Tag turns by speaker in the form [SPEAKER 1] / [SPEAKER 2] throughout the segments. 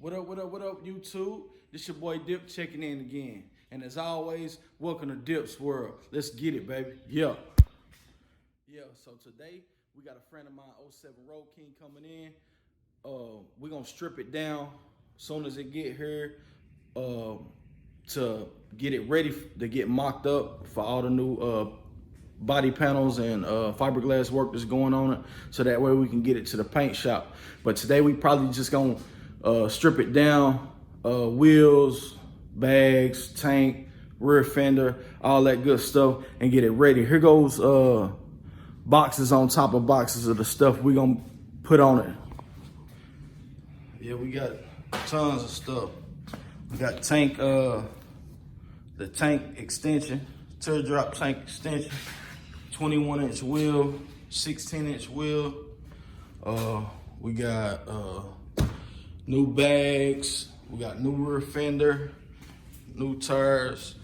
[SPEAKER 1] What up, YouTube? This your boy Dip checking in again. And as always, welcome to Dip's World. Let's get it, baby. Yeah, so today, we got a friend of mine, 07 Road King, coming in. We're going to strip it down as soon as it get here to get it ready to get mocked up for all the new body panels and fiberglass work that's going on it, so that way we can get it to the paint shop. But today we probably just gonna strip it down, wheels, bags, tank, rear fender, all that good stuff, and get it ready. Here goes boxes on top of boxes of the stuff we gonna put on it. Yeah, we got tons of stuff. We got tank, the tank extension, teardrop tank extension, 21-inch wheel, 16-inch wheel. We got new bags. We got new rear fender, new tires.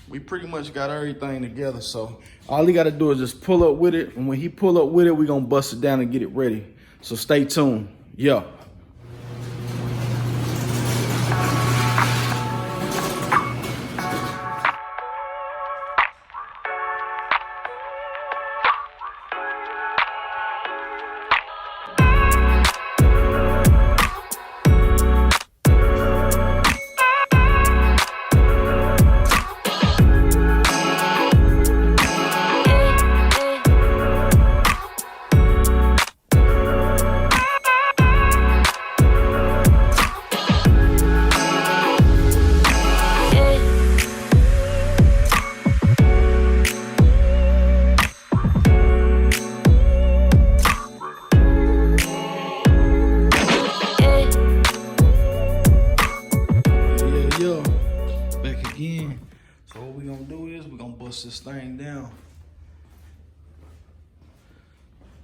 [SPEAKER 1] We pretty much got everything together. So all he got to do is just pull up with it. And when he pull up with it, we gonna bust it down and get it ready. So stay tuned. Yeah. Back again. So what we gonna do is we're gonna bust this thing down.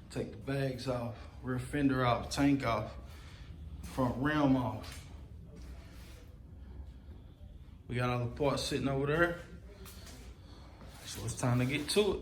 [SPEAKER 1] Take the bags off, rear fender off, tank off, front rim off. We got all the parts sitting over there. So it's time to get to it.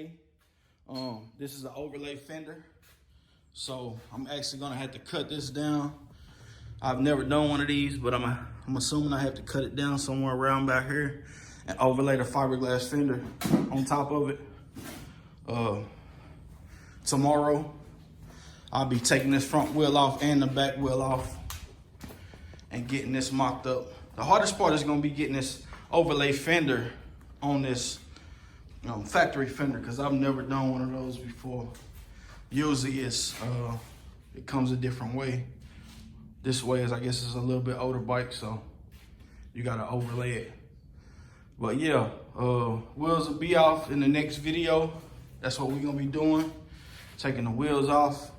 [SPEAKER 1] today. This is an overlay fender. So I'm actually gonna have to cut this down. I've never done one of these, but I'm assuming I have to cut it down somewhere around back here and overlay the fiberglass fender on top of it. Tomorrow, I'll be taking this front wheel off and the back wheel off and getting this mocked up. The hardest part is gonna be getting this overlay fender on this factory fender, because I've never done one of those before. Usually it comes a different way. This way is, I guess, it's a little bit older bike, so you gotta overlay it. But yeah, wheels will be off in the next video. That's what we're gonna be doing. Taking the wheels off,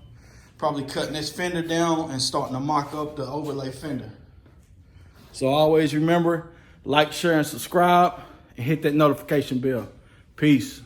[SPEAKER 1] probably cutting this fender down and starting to mock up the overlay fender. So always remember, like, share, and subscribe, and hit that notification bell. Peace.